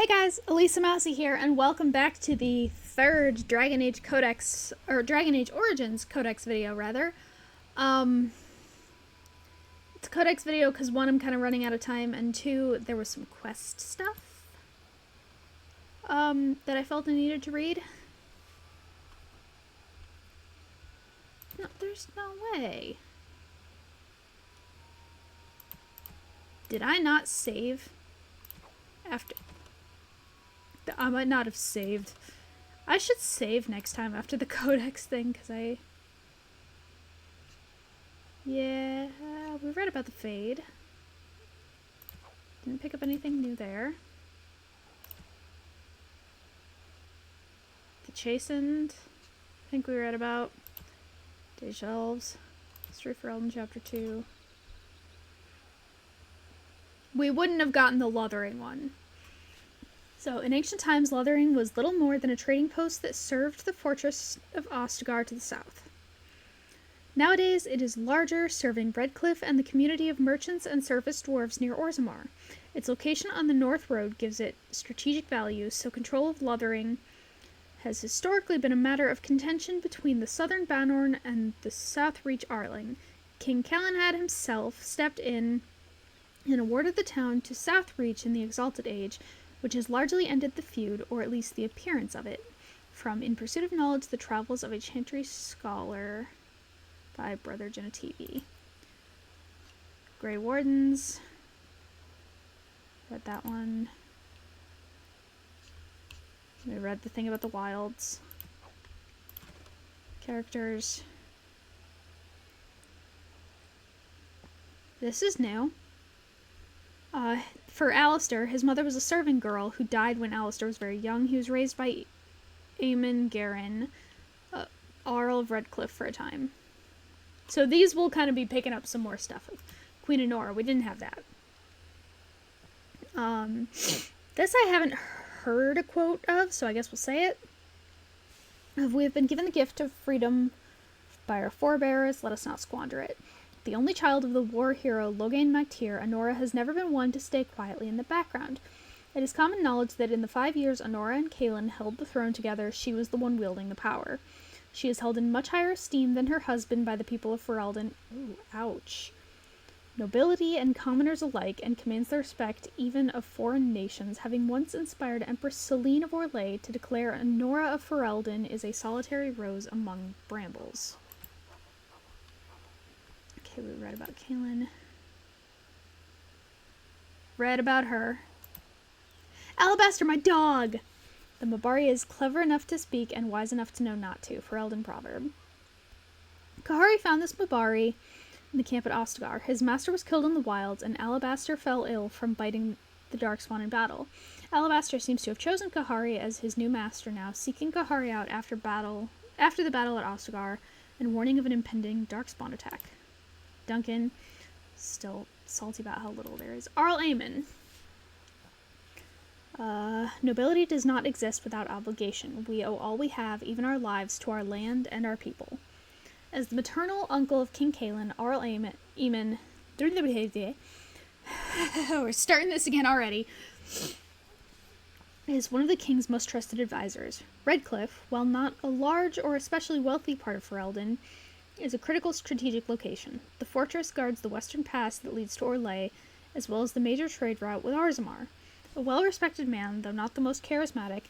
Hey guys, Elisa Mousy here, and welcome back to the third Dragon Age Codex, or Dragon Age Origins Codex video, rather. It's a Codex video because one, I'm kind of running out of time, and two, there was some quest stuff, that I felt I needed to read. No, there's no way. Did I not save after... I might not have saved. I should save next time after the Codex thing, because yeah, we read about the Fade. Didn't pick up anything new there. The Chastened, I think we read about. Day Shelves. History for Elden Chapter 2. We wouldn't have gotten the Lothering one. So, in ancient times, Lothering was little more than a trading post that served the fortress of Ostagar to the south. Nowadays, it is larger, serving Redcliffe and the community of merchants and surface dwarves near Orzammar. Its location on the North Road gives it strategic value, so control of Lothering has historically been a matter of contention between the southern Banorn and the Southreach Arling. King Calenhad himself stepped in and awarded the town to Southreach in the Exalted Age, which has largely ended the feud, or at least the appearance of it, from In Pursuit of Knowledge, The Travels of a Chantry Scholar by Brother Genetivi. Grey Wardens. Read that one. We read the thing about the wilds. Characters. This is new. For Alistair, his mother was a serving girl who died when Alistair was very young. He was raised by Aemon Garin, Arl of Redcliffe, for a time. So these will kind of be picking up some more stuff. Queen of Nora, we didn't have that. This I haven't heard a quote of, so I guess we'll say it. We have been given the gift of freedom by our forebears, let us not squander it. The only child of the war hero Logain Mactyr, Anora has never been one to stay quietly in the background. It is common knowledge that in the 5 years Anora and Kaelin held the throne together, she was the one wielding the power. She is held in much higher esteem than her husband by the people of Ferelden. Ooh, ouch. Nobility and commoners alike, and commands the respect even of foreign nations, having once inspired Empress Selene of Orlais to declare Anora of Ferelden is a solitary rose among brambles. Okay, we read about Kaelin. Read about her. Alabaster, my dog! The Mabari is clever enough to speak and wise enough to know not to. Ferelden proverb. Kahari found this Mabari in the camp at Ostagar. His master was killed in the wilds, and Alabaster fell ill from biting the Darkspawn in battle. Alabaster seems to have chosen Kahari as his new master now, seeking Kahari out after the battle at Ostagar, and warning of an impending Darkspawn attack. Duncan, still salty about how little there is. Arl Aemon. Nobility does not exist without obligation. We owe all we have, even our lives, to our land and our people. As the maternal uncle of King Kaelin, Arl Aemon we're starting this again already, is one of the king's most trusted advisors. Redcliffe, while not a large or especially wealthy part of Ferelden, is a critical strategic location. The fortress guards the western pass that leads to Orlais, as well as the major trade route with Orzammar. A well-respected man, though not the most charismatic,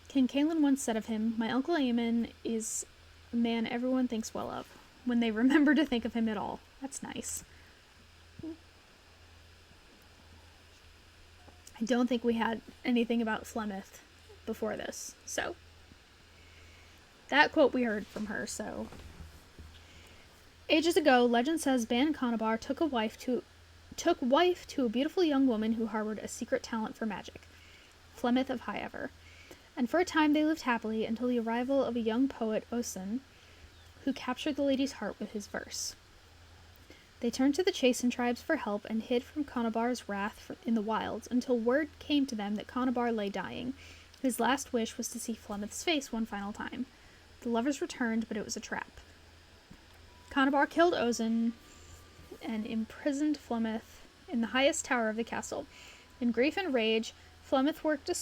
King Kaelin once said of him, "My Uncle Aemon is a man everyone thinks well of, when they remember to think of him at all." That's nice. I don't think we had anything about Flemeth before this, so that quote we heard from her, so... Ages ago, legend says Ban Conabar took wife to a beautiful young woman who harbored a secret talent for magic, Flemeth of Highever, and for a time they lived happily until the arrival of a young poet, Oisin, who captured the lady's heart with his verse. They turned to the Chastened tribes for help and hid from Conabar's wrath in the wilds until word came to them that Conabar lay dying. His last wish was to see Flemeth's face one final time. The lovers returned, but it was a trap. Conabar killed Oisin and imprisoned Flemeth in the highest tower of the castle. In grief and rage, Flemeth worked a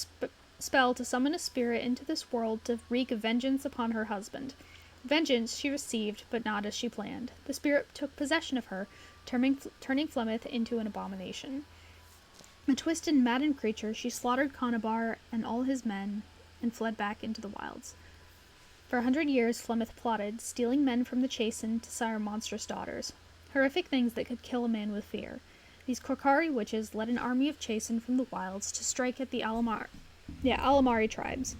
spell to summon a spirit into this world to wreak vengeance upon her husband. Vengeance she received, but not as she planned. The spirit took possession of her, turning Flemeth into an abomination. A twisted, maddened creature, she slaughtered Conabar and all his men and fled back into the wilds. For 100 years, Flemeth plotted, stealing men from the Chasen to sire monstrous daughters. Horrific things that could kill a man with fear. These Korkari witches led an army of Chasen from the wilds to strike at the Alamari tribes.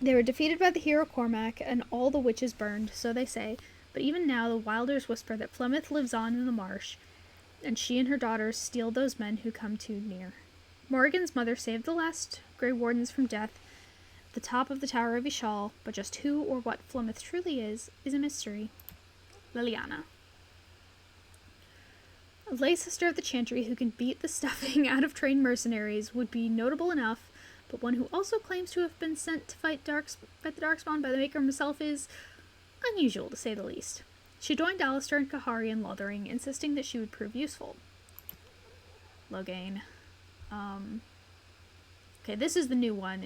They were defeated by the hero Cormac, and all the witches burned, so they say, but even now the Wilders whisper that Flemeth lives on in the marsh, and she and her daughters steal those men who come too near. Morrigan's mother saved the last Grey Wardens from death at the top of the Tower of Ishal, but just who or what Flemeth truly is a mystery. Liliana. A lay sister of the Chantry who can beat the stuffing out of trained mercenaries would be notable enough, but one who also claims to have been sent to fight the Darkspawn by the Maker himself is unusual, to say the least. She joined Alistair and Kahari in Lothering, insisting that she would prove useful. Loghain. Okay, this is the new one.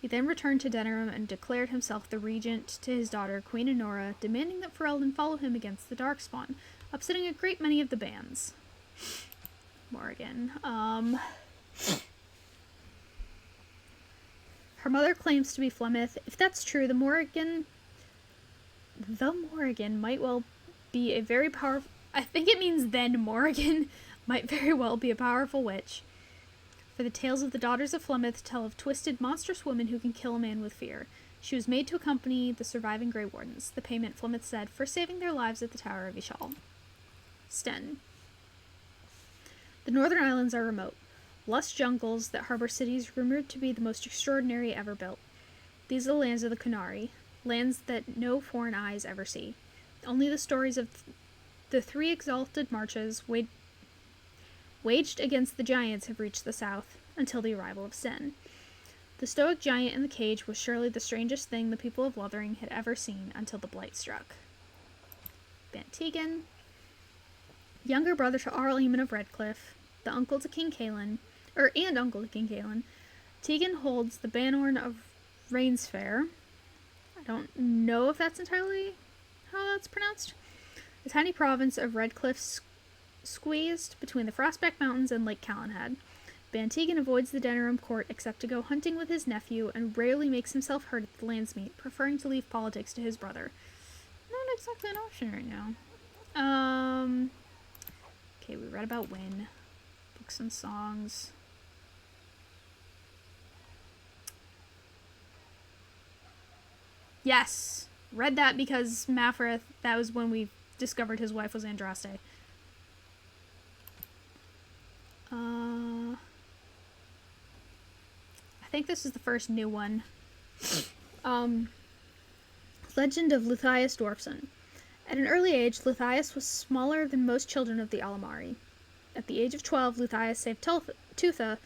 He then returned to Denerim and declared himself the regent to his daughter, Queen Honora, demanding that Ferelden follow him against the Darkspawn, upsetting a great many of the bands. Morrigan. Her mother claims to be Flemeth. If that's true, the Morrigan might well be a very powerful... I think it means then Morrigan might very well be a powerful witch. For the tales of the daughters of Flemeth tell of twisted, monstrous women who can kill a man with fear. She was made to accompany the surviving Grey Wardens, the payment, Flemeth said, for saving their lives at the Tower of Ishal. Sten. The Northern Islands are remote, lush jungles that harbor cities rumored to be the most extraordinary ever built. These are the lands of the Kunari, lands that no foreign eyes ever see. Only the stories of the 3 exalted marches waged against the giants have reached the south, until the arrival of Sen. The stoic giant in the cage was surely the strangest thing the people of Lothering had ever seen until the blight struck. Bantegan. Younger brother to Arl Eamon of Redcliffe, the uncle to King Caelan, Tegan holds the Banorn of Rainsfair. I don't know if that's entirely how that's pronounced. A tiny province of Redcliffe squeezed between the Frostback Mountains and Lake Calenhad. Bantegan avoids the Denerim court except to go hunting with his nephew and rarely makes himself heard at the Landsmeet, preferring to leave politics to his brother. Not exactly an option right now. Okay, we read about Wynn. Books and songs. Yes! Read that because Mafrith, that was when we discovered his wife was Andraste. I think this is the first new one. Legend of Luthias Dwarfson. At an early age, Luthias was smaller than most children of the Alamari. At the age of 12, Luthias saved Tutha,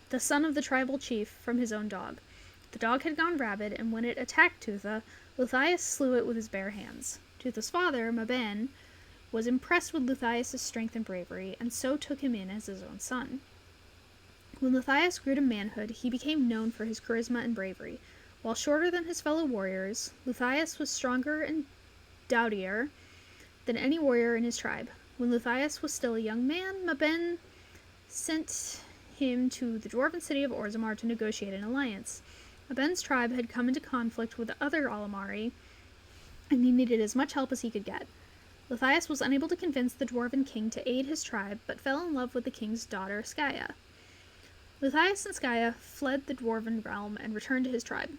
the son of the tribal chief, from his own dog. The dog had gone rabid, and when it attacked Tutha, Luthias slew it with his bare hands. Tutha's father, Maben, was impressed with Luthias' strength and bravery, and so took him in as his own son. When Luthias grew to manhood, he became known for his charisma and bravery. While shorter than his fellow warriors, Luthias was stronger and doughtier than any warrior in his tribe. When Luthias was still a young man, Maben sent him to the dwarven city of Orzammar to negotiate an alliance. Maben's tribe had come into conflict with the other Alamari, and he needed as much help as he could get. Luthias was unable to convince the dwarven king to aid his tribe, but fell in love with the king's daughter, Skaya. Luthias and Skaya fled the dwarven realm and returned to his tribe.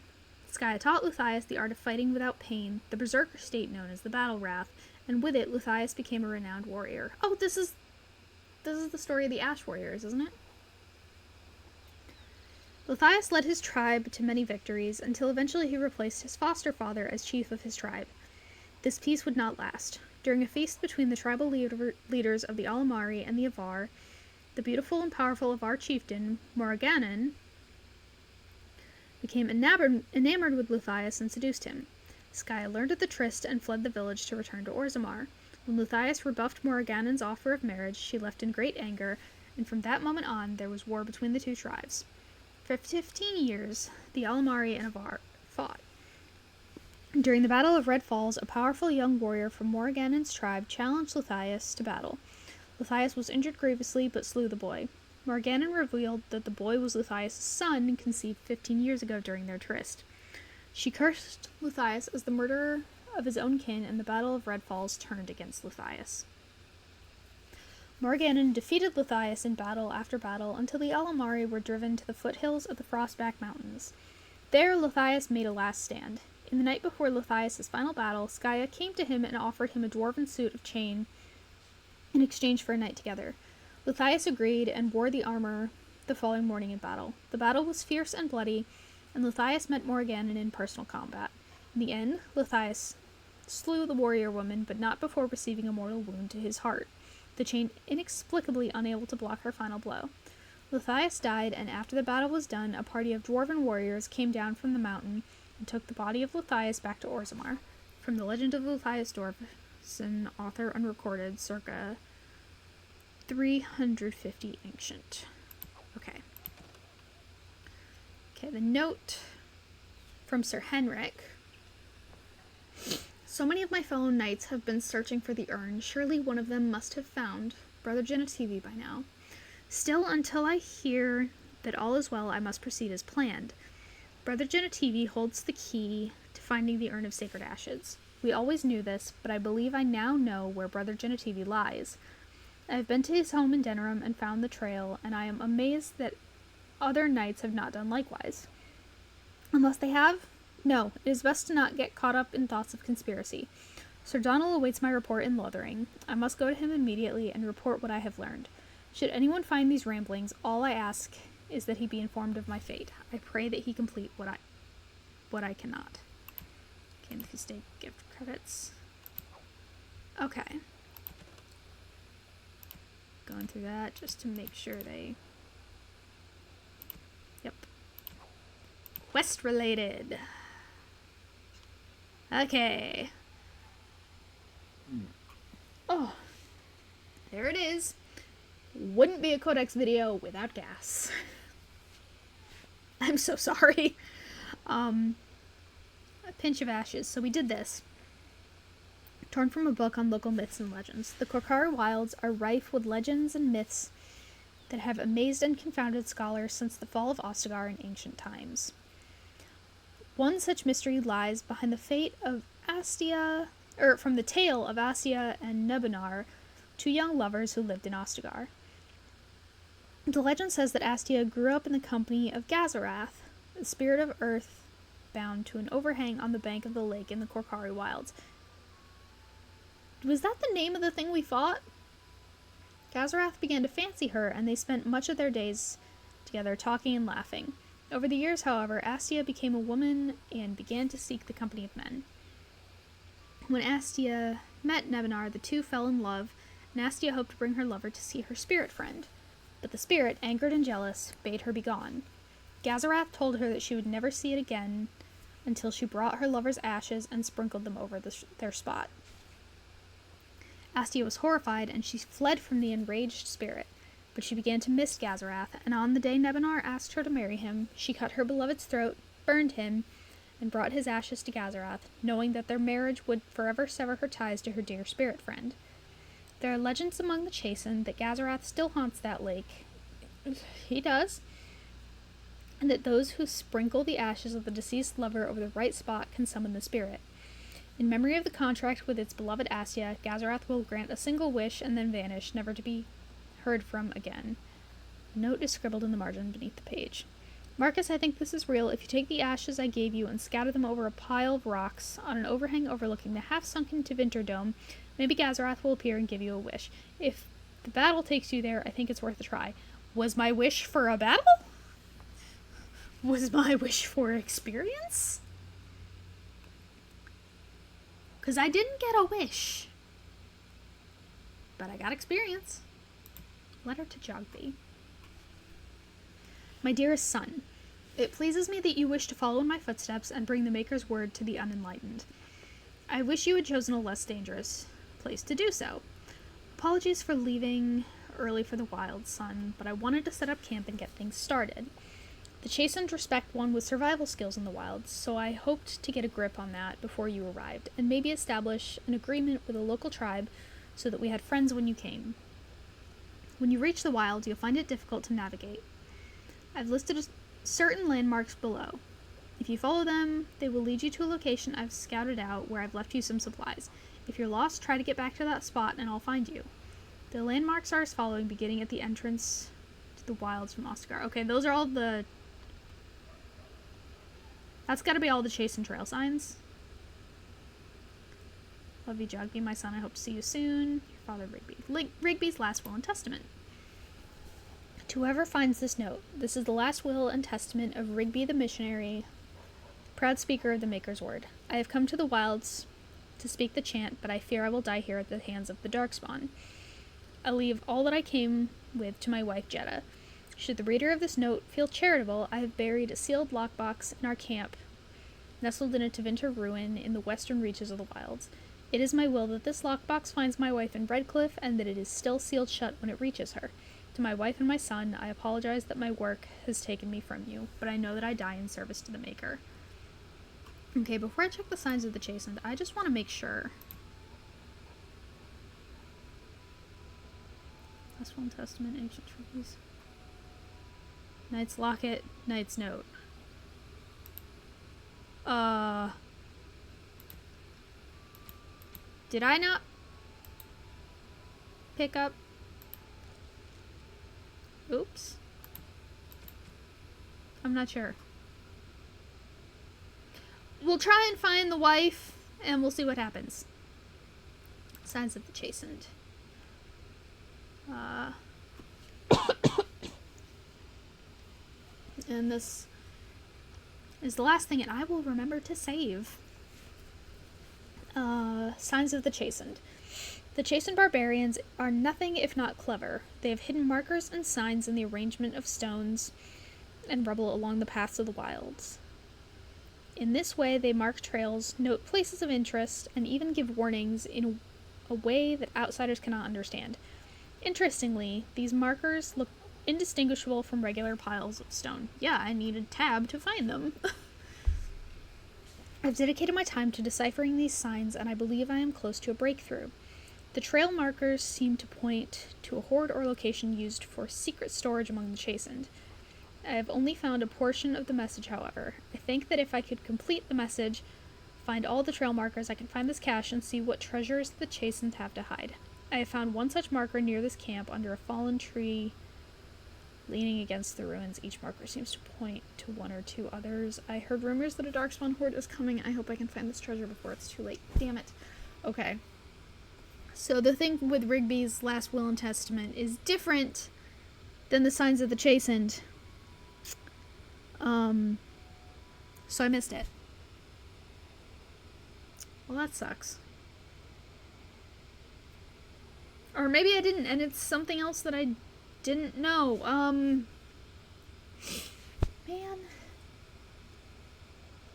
Skaya taught Luthias the art of fighting without pain, the berserker state known as the Battle Wrath, and with it, Luthias became a renowned warrior. Oh, this is the story of the Ash Warriors, isn't it? Luthias led his tribe to many victories, until eventually he replaced his foster father as chief of his tribe. This peace would not last. During a feast between the tribal leaders of the Alamari and the Avar, the beautiful and powerful Avar chieftain, Morriganen, became enamored with Luthias and seduced him. Skaya learned of the tryst and fled the village to return to Orzammar. When Luthias rebuffed Morriganen's offer of marriage, she left in great anger and from that moment on there was war between the two tribes. For 15 years, the Alamari and Avar fought. During the Battle of Red Falls, a powerful young warrior from Morgannon's tribe challenged Lithias to battle. Lithias was injured grievously, but slew the boy. Morgannon revealed that the boy was Lithias' son, conceived 15 years ago during their tryst. She cursed Lithias as the murderer of his own kin, and the Battle of Red Falls turned against Lithias. Morgannon defeated Lithias in battle after battle until the Alamari were driven to the foothills of the Frostback Mountains. There, Lithias made a last stand. In the night before Lithias' final battle, Skaya came to him and offered him a dwarven suit of chain in exchange for a night together. Lithias agreed and wore the armor the following morning in battle. The battle was fierce and bloody, and Lithias met Morgannon in personal combat. In the end, Lithias slew the warrior woman, but not before receiving a mortal wound to his heart, the chain inexplicably unable to block her final blow. Lithias died, and after the battle was done, a party of dwarven warriors came down from the mountain and took the body of Lithias back to Orzammar. From the Legend of Lithias Dwarfson, author unrecorded, circa 350 ancient. Okay, the note from Sir Henrik. So many of my fellow knights have been searching for the urn. Surely one of them must have found Brother Genetivi by now. Still, until I hear that all is well, I must proceed as planned. Brother Genetivi holds the key to finding the urn of sacred ashes. We always knew this, but I believe I now know where Brother Genetivi lies. I have been to his home in Denerim and found the trail, and I am amazed that other knights have not done likewise. Unless they have? No, it is best to not get caught up in thoughts of conspiracy. Sir Donald awaits my report in Lothering. I must go to him immediately and report what I have learned. Should anyone find these ramblings, all I ask is that he be informed of my fate. I pray that he complete what I cannot. Canopy Stake gift credits. Okay. Going through that just to make sure they... Yep. Quest related. Okay. Oh. There it is. Wouldn't be a Codex video without gas. I'm so sorry. A pinch of ashes. So we did this. Torn from a book on local myths and legends. The Korkari wilds are rife with legends and myths that have amazed and confounded scholars since the fall of Ostagar in ancient times. One such mystery lies behind the fate of from the tale of Astia and Nebunar, two young lovers who lived in Ostagar. The legend says that Astia grew up in the company of Gazarath, the spirit of earth, bound to an overhang on the bank of the lake in the Korkari wilds. Was that the name of the thing we fought? Gazarath began to fancy her, and they spent much of their days together talking and laughing. Over the years, however, Astia became a woman and began to seek the company of men. When Astia met Nebunar, the two fell in love, and Astia hoped to bring her lover to see her spirit friend. But the spirit, angered and jealous, bade her begone. Gazarath told her that she would never see it again until she brought her lover's ashes and sprinkled them over their spot. Astia was horrified, and she fled from the enraged spirit. But she began to miss Gazarath, and on the day Nebunar asked her to marry him, she cut her beloved's throat, burned him, and brought his ashes to Gazarath, knowing that their marriage would forever sever her ties to her dear spirit friend. There are legends among the Chastened that Gazarath still haunts that lake. He does. And that those who sprinkle the ashes of the deceased lover over the right spot can summon the spirit. In memory of the contract with its beloved Astia, Gazarath will grant a single wish and then vanish, never to be heard from again. A note is scribbled in the margin beneath the page. Marcus, I think this is real. If you take the ashes I gave you and scatter them over a pile of rocks on an overhang overlooking the half-sunken Tevinter Dome, maybe Gazarath will appear and give you a wish. If the battle takes you there, I think it's worth a try. Was my wish for a battle? Was my wish for experience? Because I didn't get a wish. But I got experience. Letter to Jogby. My dearest son, it pleases me that you wish to follow in my footsteps and bring the Maker's word to the unenlightened. I wish you had chosen a less dangerous place to do so. Apologies for leaving early for the wild sun, but I wanted to set up camp and get things started. The chastened respect one with survival skills in the wilds, so I hoped to get a grip on that before you arrived, and maybe establish an agreement with a local tribe so that we had friends when you came. When you reach the wilds, you'll find it difficult to navigate. I've listed certain landmarks below. If you follow them, they will lead you to a location I've scouted out where I've left you some supplies. If you're lost, try to get back to that spot and I'll find you. The landmarks are as following, beginning at the entrance to the wilds from Ostagar. Okay, those are all the... That's gotta be all the chase and trail signs. Love you, Jugby, my son. I hope to see you soon. Your father, Rigby. Rigby's last will and testament. To whoever finds this note, this is the last will and testament of Rigby the missionary, proud speaker of the Maker's word. I have come to the wilds to speak the chant, but I fear I will die here at the hands of the Darkspawn. I leave all that I came with to my wife, Jetta. Should the reader of this note feel charitable, I have buried a sealed lockbox in our camp, nestled in a Tevinter ruin in the western reaches of the wilds. It is my will that this lockbox finds my wife in Redcliffe, and that it is still sealed shut when it reaches her. To my wife and my son, I apologize that my work has taken me from you, but I know that I die in service to the Maker. Okay, before I check the signs of the chastened, I just want to make sure. Last one, testament, ancient trees. Knight's locket, Knight's note. Did I not pick up? Oops. I'm not sure. We'll try and find the wife, and we'll see what happens. Signs of the chastened. And this is the last thing, and I will remember to save. Signs of the chastened. The chastened barbarians are nothing if not clever. They have hidden markers and signs in the arrangement of stones and rubble along the paths of the wilds. In this way, they mark trails, note places of interest, and even give warnings in a way that outsiders cannot understand. Interestingly, these markers look indistinguishable from regular piles of stone. Yeah, I need a tab to find them. I've dedicated my time to deciphering these signs, and I believe I am close to a breakthrough. The trail markers seem to point to a hoard or location used for secret storage among the chastened. I have only found a portion of the message, however. I think that if I could complete the message, find all the trail markers, I can find this cache and see what treasures the chastened have to hide. I have found one such marker near this camp under a fallen tree leaning against the ruins. Each marker seems to point to one or two others. I heard rumors that a Darkspawn horde is coming. I hope I can find this treasure before it's too late. Damn it. Okay. So the thing with Rigby's last will and testament is different than the signs of the chastened. So I missed it. Well, that sucks. Or maybe I didn't, and it's something else that I didn't know. Man.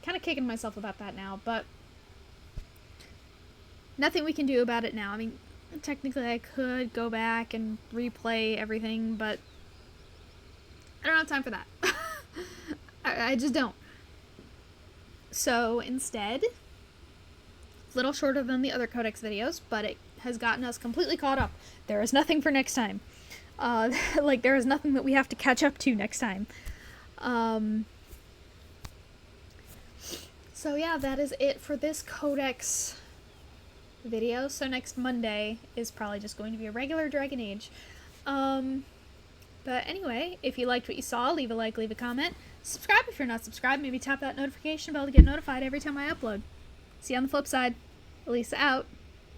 Kind of kicking myself about that now, but nothing we can do about it now. I mean, technically I could go back and replay everything, but I don't have time for that. I just don't. So instead, a little shorter than the other Codex videos, but it has gotten us completely caught up. There is nothing for next time. There is nothing that we have to catch up to next time. So yeah, that is it for this Codex video. So next Monday is probably just going to be a regular Dragon Age. But anyway, if you liked what you saw, leave a like, leave a comment. Subscribe if you're not subscribed. Maybe tap that notification bell to get notified every time I upload. See you on the flip side. Elisa out.